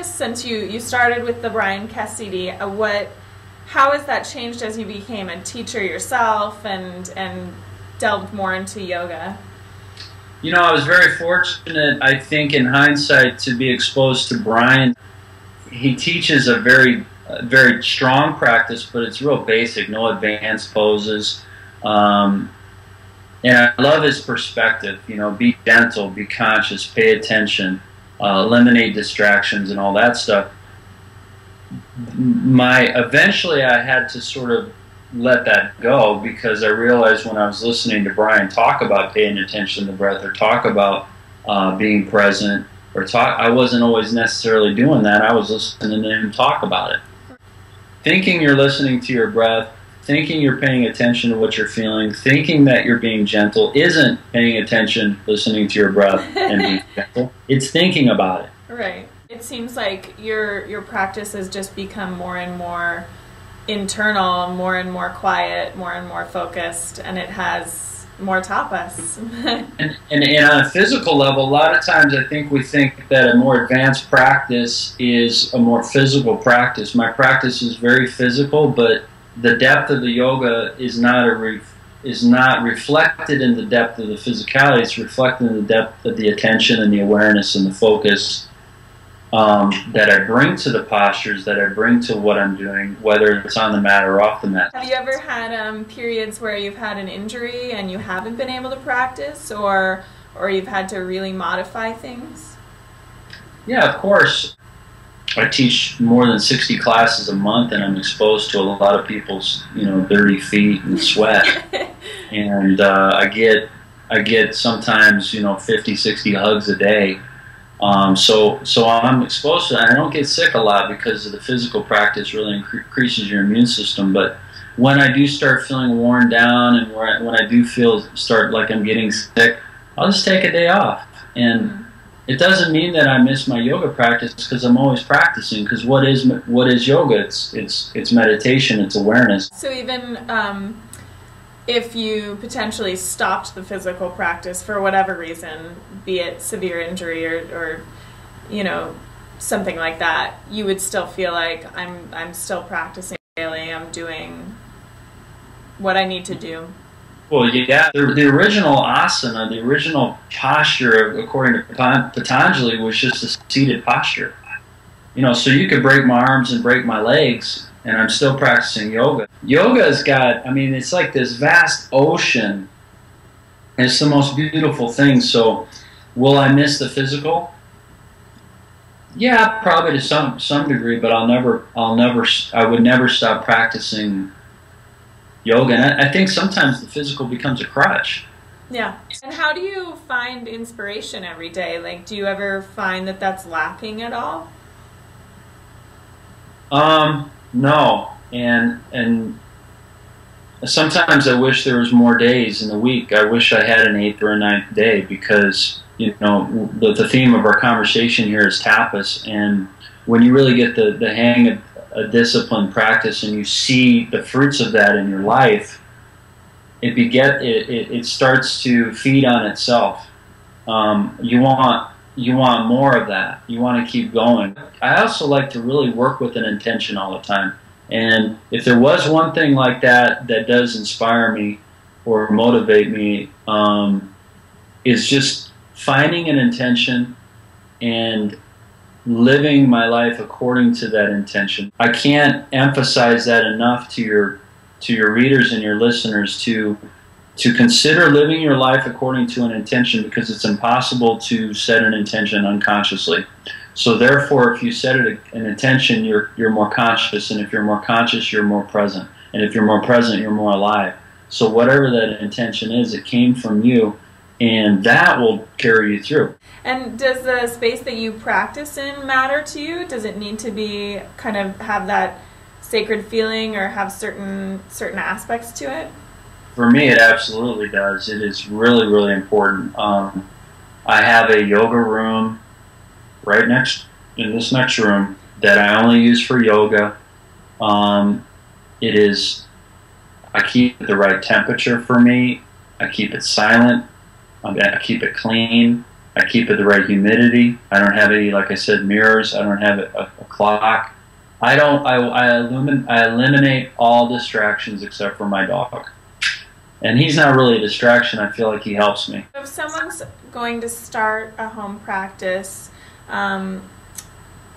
practice since you started with the Brian Cassidy? How has that changed as you became a teacher yourself and delved more into yoga? You know, I was very fortunate, I think, in hindsight, to be exposed to Brian. He teaches a very strong practice, but it's real basic, no advanced poses. And I love his perspective, you know, be gentle, be conscious, pay attention, eliminate distractions and all that stuff. Eventually I had to sort of let that go, because I realized when I was listening to Brian talk about paying attention to the breath, or talk about being present, I wasn't always necessarily doing that. I was listening to him talk about it. Thinking you're listening to your breath, thinking you're paying attention to what you're feeling, thinking that you're being gentle isn't paying attention, listening to your breath and being gentle. It's thinking about it. Right. It seems like your practice has just become more and more internal, more and more quiet, more and more focused, and it has more tapas. and on a physical level, a lot of times I think we think that a more advanced practice is a more physical practice. My practice is very physical, but the depth of the yoga is not reflected in the depth of the physicality. It's reflected in the depth of the attention and the awareness and the focus that I bring to the postures, that I bring to what I'm doing, whether it's on the mat or off the mat. Have you ever had periods where you've had an injury and you haven't been able to practice, or you've had to really modify things? Yeah, of course. I teach more than 60 classes a month, and I'm exposed to a lot of people's, you know, dirty feet and sweat. And I get sometimes, you know, 50, 60 hugs a day. So I'm exposed to that. I don't get sick a lot because of the physical practice really increases your immune system. But when I do start feeling worn down, and when I do start like I'm getting sick, I'll just take a day off. And it doesn't mean that I miss my yoga practice, because I'm always practicing. Because what is yoga? It's meditation. It's awareness. So even if you potentially stopped the physical practice for whatever reason, be it severe injury or you know, something like that, you would still feel like I'm still practicing daily. I'm doing what I need to do. Well, yeah, the original asana, the original posture, according to Patanjali, was just a seated posture. You know, so you could break my arms and break my legs, and I'm still practicing yoga. Yoga's got, I mean, it's like this vast ocean. And it's the most beautiful thing. So, will I miss the physical? Yeah, probably to some degree, but I would never stop practicing yoga. And I think sometimes the physical becomes a crutch. Yeah. And how do you find inspiration every day? Like, do you ever find that that's lacking at all? No. And sometimes I wish there was more days in the week. I wish I had an 8th or a 9th day, because, you know, the theme of our conversation here is tapas. And when you really get the hang of a disciplined practice and you see the fruits of that in your life, it starts to feed on itself. You want more of that. You want to keep going. I also like to really work with an intention all the time. And if there was one thing like that does inspire me or motivate me, is just finding an intention and living my life according to that intention. I can't emphasize that enough to your readers and your listeners to consider living your life according to an intention, because it's impossible to set an intention unconsciously. So therefore, if you set an intention, you're more conscious, and if you're more conscious, you're more present, and if you're more present, you're more alive. So whatever that intention is, it came from you, and that will carry you through. And does the space that you practice in matter to you? Does it need to be kind of have that sacred feeling or have certain aspects to it? For me, it absolutely does. It is really, really important. I have a yoga room right in this next room that I only use for yoga. I keep it the right temperature for me. I keep it silent. I keep it clean. I keep it the right humidity. I don't have any, like I said, mirrors. I don't have a clock. I eliminate all distractions except for my dog. And he's not really a distraction. I feel like he helps me. If someone's going to start a home practice, and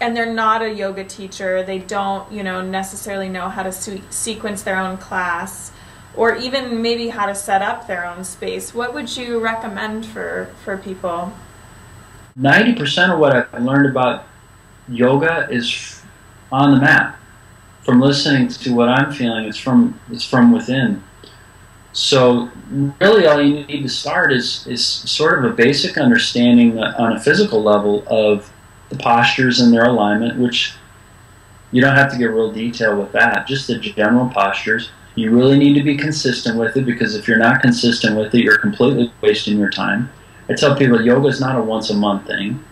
they're not a yoga teacher, they don't, necessarily know how to sequence their own class, or even maybe how to set up their own space, what would you recommend for people? 90% of what I've learned about yoga is on the mat. From listening to what I'm feeling, it's from within. So really all you need to start is sort of a basic understanding on a physical level of the postures and their alignment, which you don't have to get real detailed with that, just the general postures. You really need to be consistent with it, because if you're not consistent with it, you're completely wasting your time. I tell people yoga is not a once a month thing.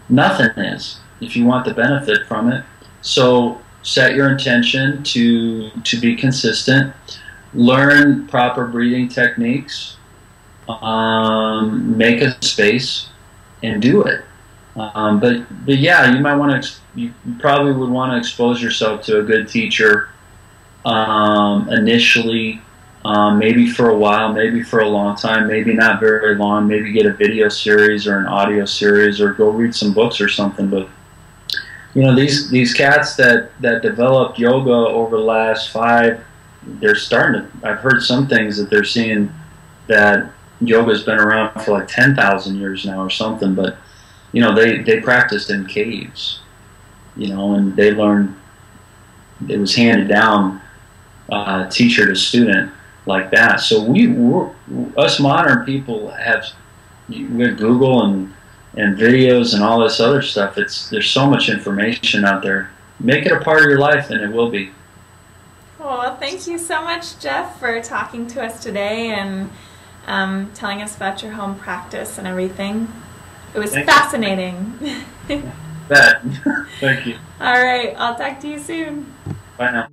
Nothing is, if you want the benefit from it. So set your intention to be consistent. Learn proper breathing techniques. Make a space and do it. But yeah, you might want to. You probably would want to expose yourself to a good teacher initially, maybe for a while, maybe for a long time, maybe not very long. Maybe get a video series or an audio series, or go read some books or something. But these cats that developed yoga over the last 5, they're starting to. I've heard some things that they're seeing that yoga's been around for like 10,000 years now or something, but they practiced in caves, and they learned. It was handed down, teacher to student, like that. So us modern people have Google and videos and all this other stuff. There's so much information out there. Make it a part of your life, and it will be. Well, thank you so much, Jeff, for talking to us today and telling us about your home practice and everything. It was fascinating. Bet. Thank you. All right, I'll talk to you soon. Bye now.